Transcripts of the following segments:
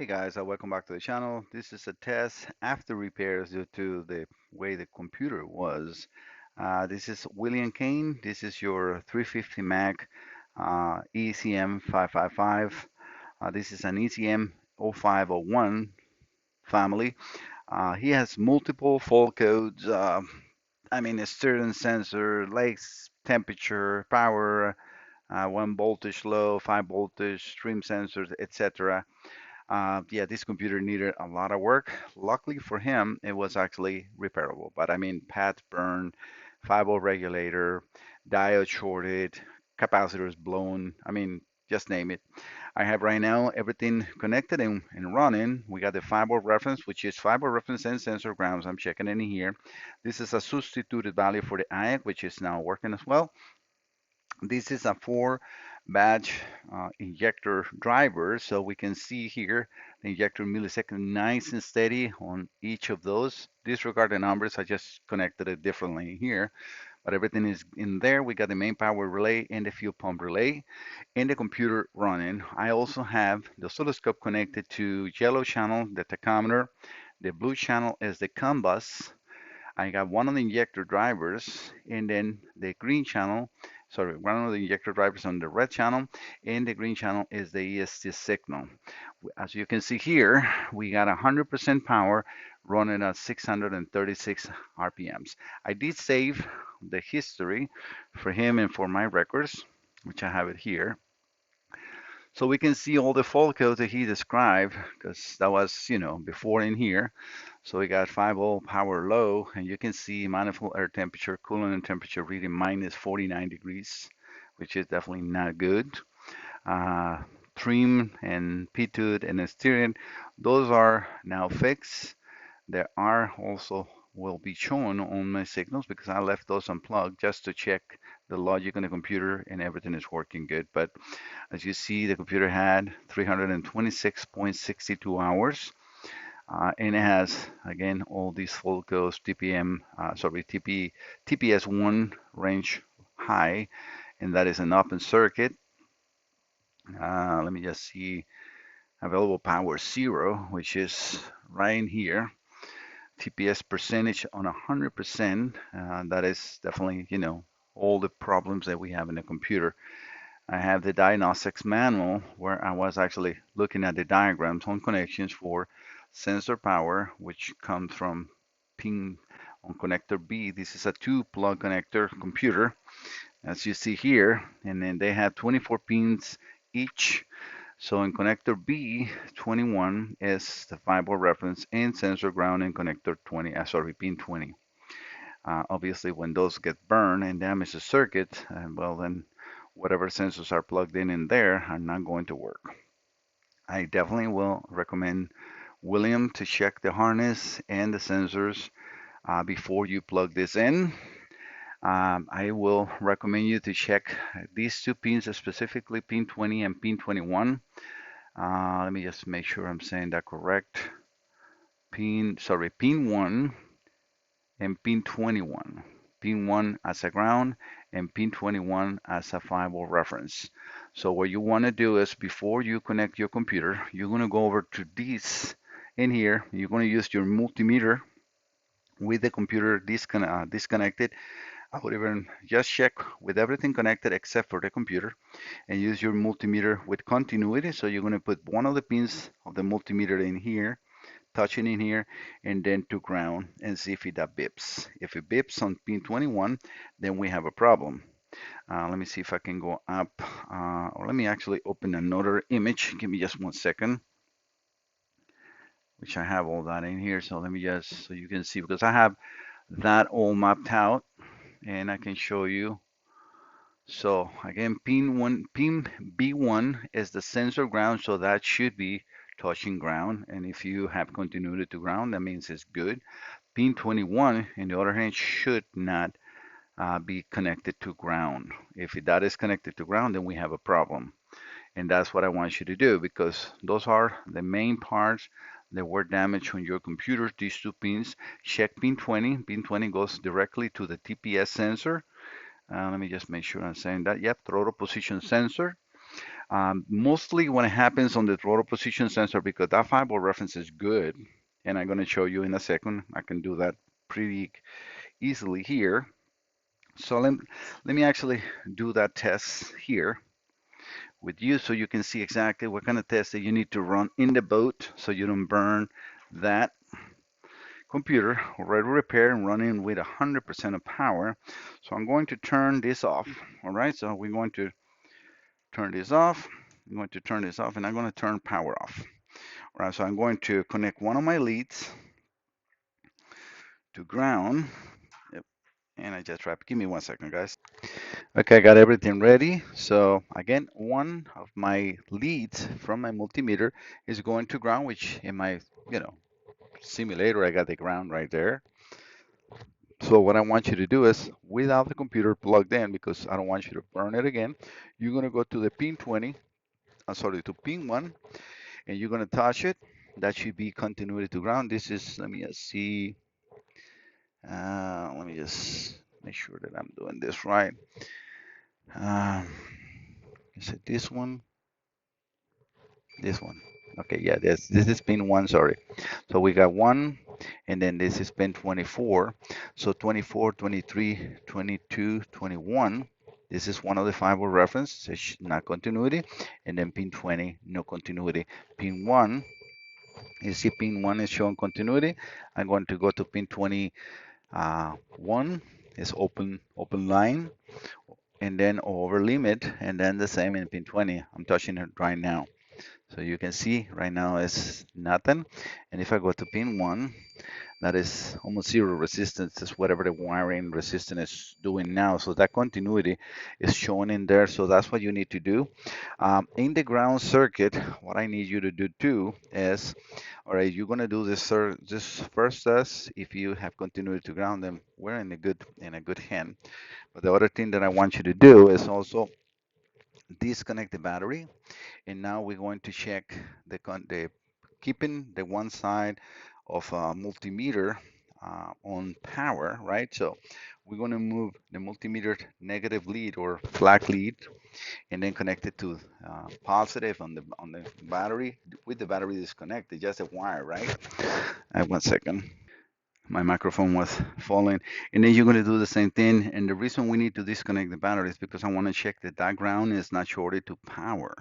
Hey guys, welcome back to the channel. This is a test after repairs due to the way the computer was. This is William Kane. This is your 350 MAG ECM555. This is an ECM0501 family. He has multiple fault codes. A stirring sensor, lakes, temperature, power, 1 voltage low, 5 voltage, stream sensors, etc. Yeah, this computer needed a lot of work. Luckily for him, it was actually repairable. But pads burned, 5-volt regulator, diode shorted, capacitors blown. Just name it. I have right now everything connected and running. We got the 5-volt reference, which is 5-volt reference and sensor grounds. I'm checking in here. This is a substituted value for the IAC, which is now working as well. This is a 4 batch injector driver, so we can see here the injector millisecond nice and steady on each of those. Disregard the numbers, I just connected it differently here, but everything is in there. We got the main power relay and the fuel pump relay and the computer running. I also have the oscilloscope connected to yellow channel, the tachometer. The blue channel is the COM bus. I got one of the injector drivers, and then the green channel, sorry, one of the injector drivers on the red channel, and the green channel is the EST signal. As you can see here, we got 100% power running at 636 RPMs. I did save the history for him and for my records, which I have it here. So we can see all the fault codes that he described, because that was, before in here. So we got 5-volt power low, and you can see manifold air temperature, coolant and temperature reading minus 49 degrees, which is definitely not good. Uh, Trim and pitoot and steering, those are now fixed. There are also will be shown on my signals because I left those unplugged just to check the logic on the computer and everything is working good. But as you see, the computer had 326.62 hours. And it has, again, all these full codes TPS1 range high, and that is an open circuit. Let me just see, available power 0, which is right in here. TPS percentage on 100%. That is definitely, all the problems that we have in the computer. I have the diagnostics manual where I was actually looking at the diagrams on connections for sensor power, which comes from pin on connector B. This is a 2-plug connector computer, as you see here, and then they have 24 pins each. So in connector B, 21 is the 5-volt reference and sensor ground in connector 20, pin 20. Obviously, when those get burned and damage the circuit, well then whatever sensors are plugged in there are not going to work. I definitely will recommend William to check the harness and the sensors before you plug this in. I will recommend you to check these 2 pins, specifically pin 20 and pin 21. Let me just make sure I'm saying that correct. Pin 1 and pin 21. Pin 1 as a ground and pin 21 as a 5-volt reference. So what you want to do is before you connect your computer, you're going to go over to this in here. You're going to use your multimeter with the computer disconnected. I would even just check with everything connected except for the computer and use your multimeter with continuity. So you're going to put one of the pins of the multimeter in here, touching in here, and then to ground and see if it bips. If it bips on pin 21, then we have a problem. Let me see if I can go up, or let me actually open another image. Give me just 1 second, which I have all that in here. So let me just, so you can see, because I have that all mapped out and I can show you. So again, pin B1 is the sensor ground, so that should be touching ground. And if you have continuity to ground, that means it's good. Pin 21, on the other hand, should not be connected to ground. If that is connected to ground, then we have a problem. And that's what I want you to do, because those are the main parts that were damaged on your computer, these 2 pins. Check pin 20. Pin 20 goes directly to the TPS sensor. Let me just make sure I'm saying that. Yep, throttle position sensor. Mostly when it happens on the rotor position sensor, because that fiber reference is good, and I'm going to show you in a second. I can do that pretty easily here. So let me actually do that test here with you so you can see exactly what kind of test that you need to run in the boat so you don't burn that computer already repaired and running with 100% of power. So I'm going to turn this off. All right, so we're going to turn this off. I'm going to turn this off and I'm going to turn power off. All right, so I'm going to connect one of my leads to ground. Yep. And I just tried. Give me 1 second, guys. Okay, I got everything ready. So again, one of my leads from my multimeter is going to ground, which in my, you know, simulator, I got the ground right there. So what I want you to do is, without the computer plugged in, because I don't want you to burn it again, you're gonna go to the pin 20, sorry, to pin 1, and you're gonna touch it. That should be continuity to ground. This is, let me just see, let me just make sure that I'm doing this right. Is it this one? This one. Okay, yeah, this is pin 1, sorry. So we got 1, and then this is pin 24. So 24, 23, 22, 21. This is one of the fiber reference, it's not continuity. And then pin 20, no continuity. Pin 1, you see pin 1 is showing continuity. I'm going to go to pin 21, is open line, and then over limit, and then the same in pin 20. I'm touching it right now. So you can see right now it's nothing. And if I go to pin 1, that is almost zero resistance. It's whatever the wiring resistance is doing now. So that continuity is shown in there. So that's what you need to do. In the ground circuit, what I need you to do too is, all right, you're gonna do this first test. If you have continuity to ground them, we're in a good hand. But the other thing that I want you to do is also disconnect the battery, and now we're going to check the keeping the one side of a multimeter on power, right? So we're going to move the multimeter negative lead or flag lead, and then connect it to positive on the battery with the battery disconnected, just a wire, right? 1 second. My microphone was falling. And then you're going to do the same thing. And the reason we need to disconnect the battery is because I want to check that that ground is not shorted to power.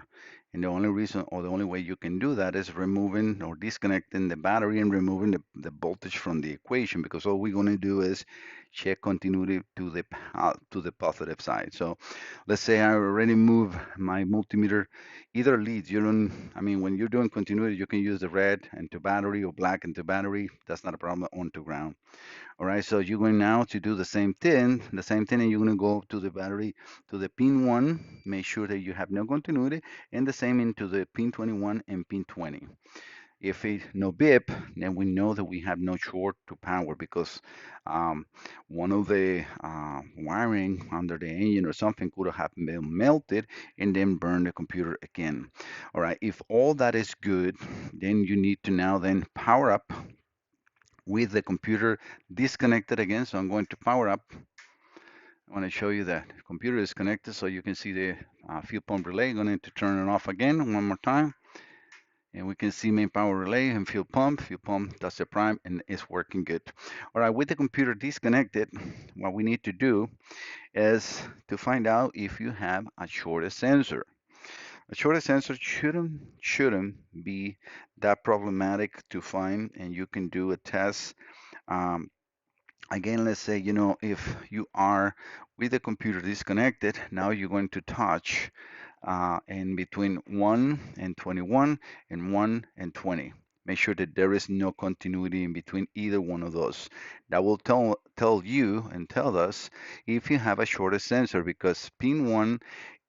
And the only reason or the only way you can do that is removing or disconnecting the battery and removing the voltage from the equation, because all we're going to do is check continuity to the positive side. So let's say I already move my multimeter either leads. You don't, I mean, when you're doing continuity, you can use the red into battery or black into battery. That's not a problem, onto ground. All right, so you're going now to do the same thing, and you're going to go to the battery, to the pin 1, make sure that you have no continuity, and the same into the pin 21 and pin 20. If it no beep, then we know that we have no short to power, because um, one of the wiring under the engine or something could have been melted and then burn the computer again. All right, if all that is good, then you need to now then power up with the computer disconnected again. So I'm going to power up. I want to show you that the computer is connected so you can see the fuel pump relay. I'm going to turn it off again one more time. And we can see main power relay and fuel pump. Fuel pump, that's the prime, and it's working good. All right, with the computer disconnected, what we need to do is to find out if you have a shorted sensor. A shorted sensor shouldn't be that problematic to find, and you can do a test. Um, Again, let's say, you know, if you are with the computer disconnected, now you're going to touch in between 1 and 21 and 1 and 20. Make sure that there is no continuity in between either one of those. That will tell you and tell us if you have a shorted sensor, because pin 1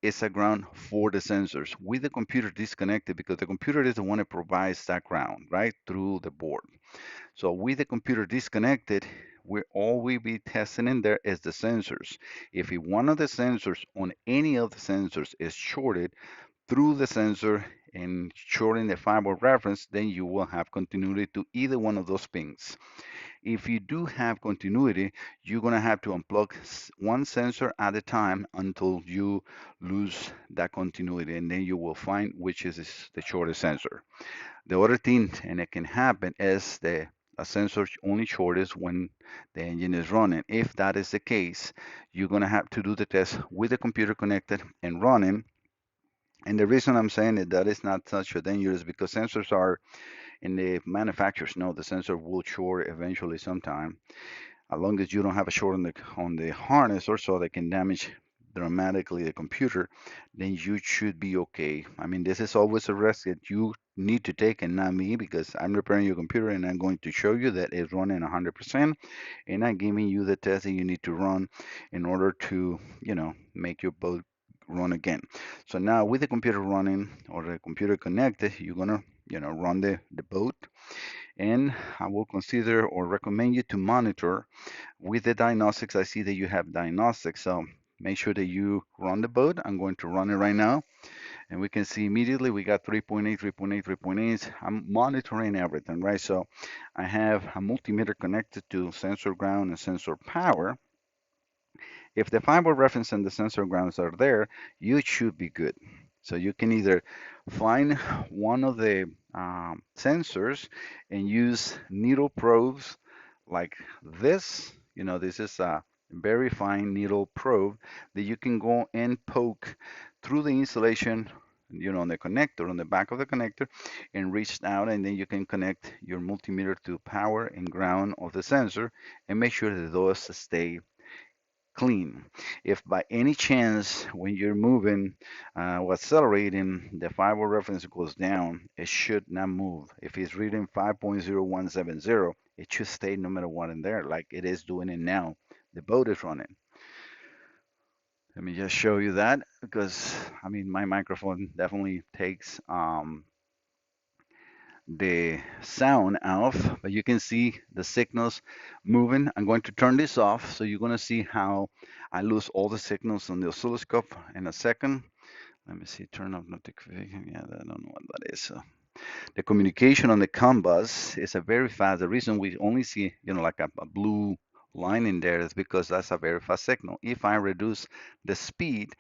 is a ground for the sensors with the computer disconnected, because the computer is the one that provides that ground, right, through the board. So with the computer disconnected, all we be testing in there is the sensors. If one of the sensors on any of the sensors is shorted through the sensor and shorting the fiber reference, then you will have continuity to either one of those pins. If you do have continuity, you're going to have to unplug one sensor at a time until you lose that continuity, and then you will find which is the shortest sensor. The other thing, and it can happen, is the a sensor only shortest when the engine is running. If that is the case, you're going to have to do the test with the computer connected and running. And the reason I'm saying that is not such a dangerous because sensors are, and the manufacturers know the sensor will short eventually sometime. As long as you don't have a short on the harness or so that can damage dramatically the computer, then you should be okay. I mean, this is always a risk that you need to take and not me because I'm repairing your computer and I'm going to show you that it's running 100% and I'm giving you the test that you need to run in order to, make your boat run again. So now with the computer running or the computer connected, you're gonna, run the boat, and I will consider or recommend you to monitor with the diagnostics. I see that you have diagnostics, so make sure that you run the boat. I'm going to run it right now, and we can see immediately we got 3.8, 3.8, 3.8. I'm monitoring everything, right? So I have a multimeter connected to sensor ground and sensor power. If the fiber reference and the sensor grounds are there, you should be good. So you can either find one of the sensors and use needle probes like this. This is a very fine needle probe that you can go and poke through the insulation, on the connector, on the back of the connector, and reach out, and then you can connect your multimeter to power and ground of the sensor and make sure that those stay clean. If by any chance when you're moving or accelerating, the fiber reference goes down, it should not move. If it's reading 5.0170, it should stay no matter what in there, like it is doing it now. The boat is running. Let me just show you that because I mean my microphone definitely takes the sound off, but you can see the signals moving. I'm going to turn this off, so you're going to see how I lose all the signals on the oscilloscope in a second. Let me see, turn off notification. Yeah, I don't know what that is. The communication on the COM bus is a very fast. The reason we only see, like a blue line in there is because that's a very fast signal. If I reduce the speed,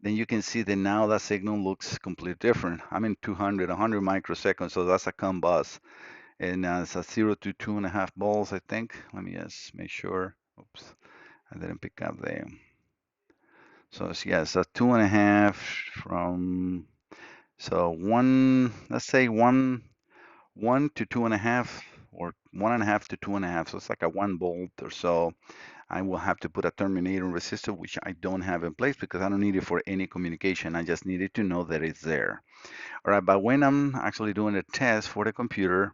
then you can see that now that signal looks completely different. I'm in 200, 100 microseconds, so that's a COM bus. And it's a 0 to 2.5 volts, I think. Let me just make sure. Oops, I didn't pick up the. So it's a 2.5 from, so one, let's say one to 2.5, or 1.5 to 2.5. So it's like a 1 volt or so. I will have to put a terminating resistor, which I don't have in place because I don't need it for any communication. I just needed to know that it's there. All right, but when I'm actually doing a test for the computer,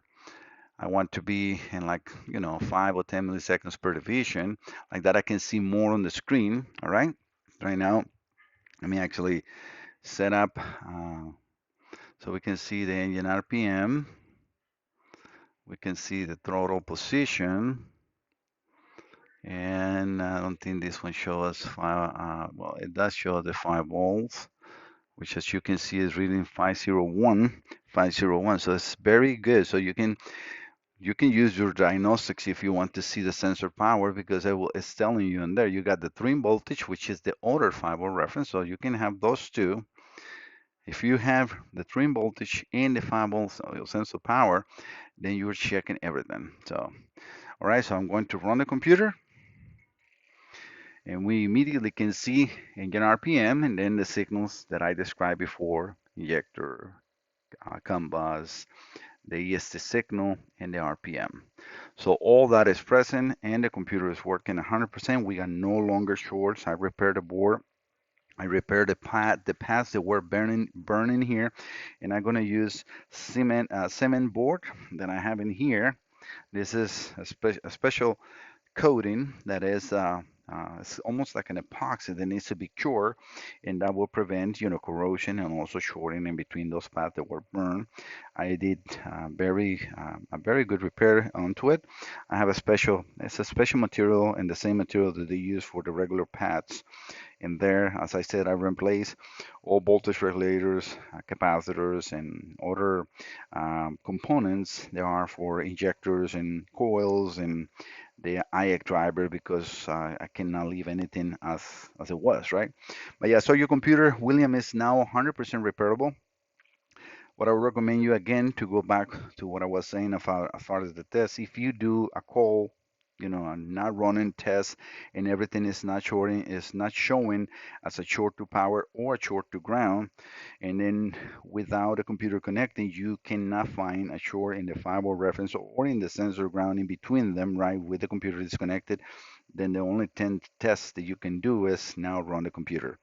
I want to be in, like, 5 or 10 milliseconds per division, like that I can see more on the screen. All right, right now, let me actually set up so we can see the engine RPM. We can see the throttle position. And I don't think this one shows well, it does show the 5 volts, which as you can see is reading 501, 501. So it's very good. So you can use your diagnostics if you want to see the sensor power, because it's telling you in there you got the trim voltage, which is the other 5 volt reference. So you can have those two. If you have the trim voltage and the 5 volts sensor power, then you're checking everything. So, all right, so I'm going to run the computer, and we immediately can see engine RPM and then the signals that I described before: injector, COM bus, the EST signal, and the RPM. So all that is present, and the computer is working 100%. We are no longer shorts. I repaired the board. I repaired the pads that were burning here, and I'm going to use cement board that I have in here. This is a special coating that is it's almost like an epoxy that needs to be cured, and that will prevent, corrosion and also shorting in between those pads that were burned. I did a very good repair onto it. It's a special material, and the same material that they use for the regular pads In there, as I said, I replace all voltage regulators, capacitors, and other components there are for injectors and coils and the IEC driver because I cannot leave anything as it was, right? But yeah, so your computer, William, is now 100% repairable. What I would recommend you again to go back to what I was saying as far as the test. If you do a call, and not running tests and everything is not showing as a short to power or a short to ground, and then without a computer connecting, you cannot find a short in the 5-volt reference or in the sensor ground in between them, right? With the computer disconnected, then the only 10 tests that you can do is now run the computer.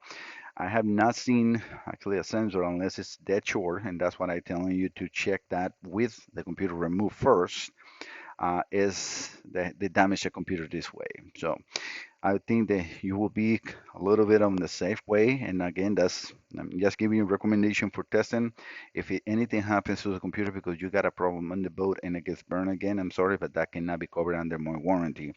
I have not seen actually a sensor unless it's dead short, and that's what I'm telling you to check that with the computer removed first. Is the damage the computer this way. So I think that you will be a little bit on the safe way. And again, I'm just giving you a recommendation for testing. If anything happens to the computer because you got a problem on the boat and it gets burned again, I'm sorry, but that cannot be covered under my warranty.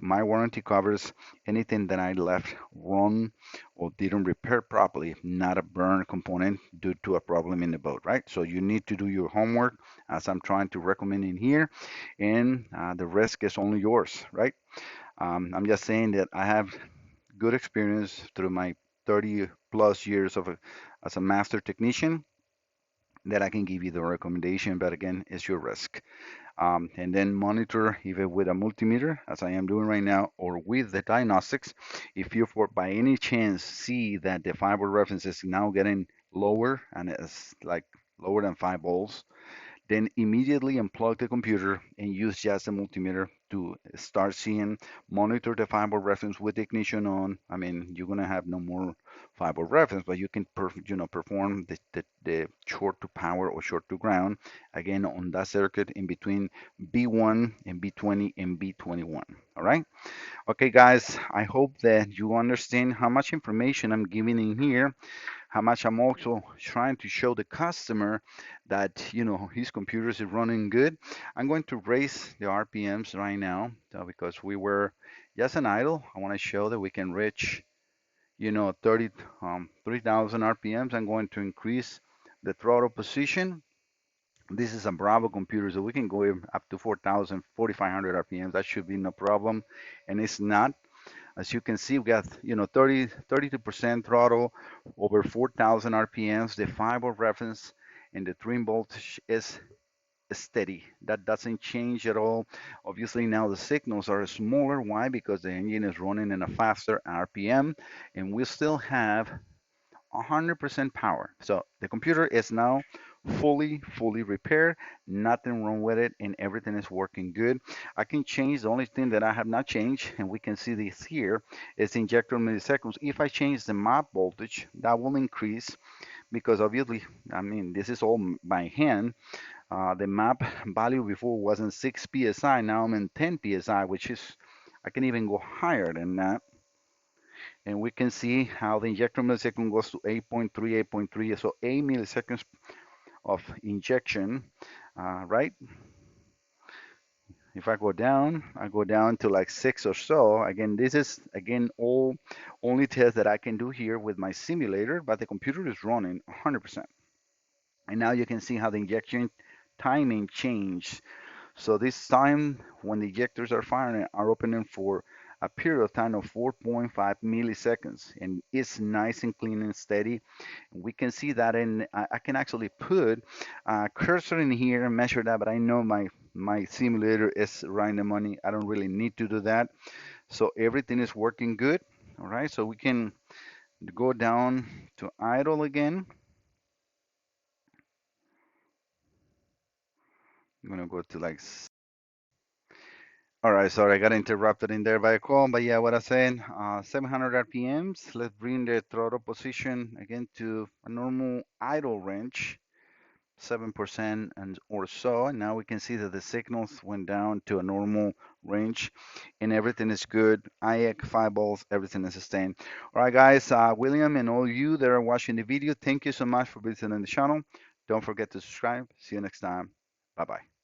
My warranty covers anything that I left wrong or didn't repair properly, not a burn component due to a problem in the boat, right? So you need to do your homework as I'm trying to recommend in here, and the risk is only yours, right? I'm just saying that I have good experience through my 30 plus years as a master technician that I can give you the recommendation, but again, it's your risk. And then monitor either with a multimeter, as I am doing right now, or with the diagnostics. If you, for by any chance, see that the fiber reference is now getting lower and it's like lower than 5 volts, then immediately unplug the computer and use just a multimeter to start seeing, monitor the fiber reference with the ignition on. I mean, you're gonna have no more fiber reference, but you can perform the short to power or short to ground again on that circuit in between B1 and B20 and B21. All right. Okay, guys, I hope that you understand how much information I'm giving in here, how much I'm also trying to show the customer that his computer is running good. I'm going to raise the RPMs right now because we were just an idle. I want to show that we can reach 3,000 RPMs. I'm going to increase the throttle position. This is a Bravo computer, so we can go up to 4,000, 4,500 RPMs. That should be no problem, and it's not. As you can see, we got 32% throttle over 4,000 RPMs. The 5-volt reference and the trim voltage is steady. That doesn't change at all. Obviously, now the signals are smaller. Why? Because the engine is running in a faster RPM, and we still have 100% power. So the computer is now fully repaired, nothing wrong with it, and everything is working good. I can change, the only thing that I have not changed, and we can see this here, is injector milliseconds. If I change the map voltage, that will increase because obviously, I mean, this is all by hand. The map value before wasn't 6 psi, now I'm in 10 psi, which is, I can even go higher than that, and we can see how the injector millisecond goes to 8.3, 8.3, so 8 milliseconds of injection, right? If I go down to like 6 or so. Again, this is again all only test that I can do here with my simulator, but the computer is running 100%. And now you can see how the injection timing changed. So this time when the ejectors are firing are opening for a period of time of 4.5 milliseconds, and it's nice and clean and steady. We can see that, and I can actually put a cursor in here and measure that, but I know my simulator is right in the money. I don't really need to do that. So everything is working good. All right, so we can go down to idle again. I'm gonna go to like. All right, sorry, I got interrupted in there by a call, but yeah, what I'm saying, 700 RPMs. Let's bring the throttle position again to a normal idle range, 7% and or so. And now we can see that the signals went down to a normal range, and everything is good. IEC 5 volts, everything is sustained. All right, guys, William and all you that are watching the video, thank you so much for visiting the channel. Don't forget to subscribe. See you next time. Bye bye.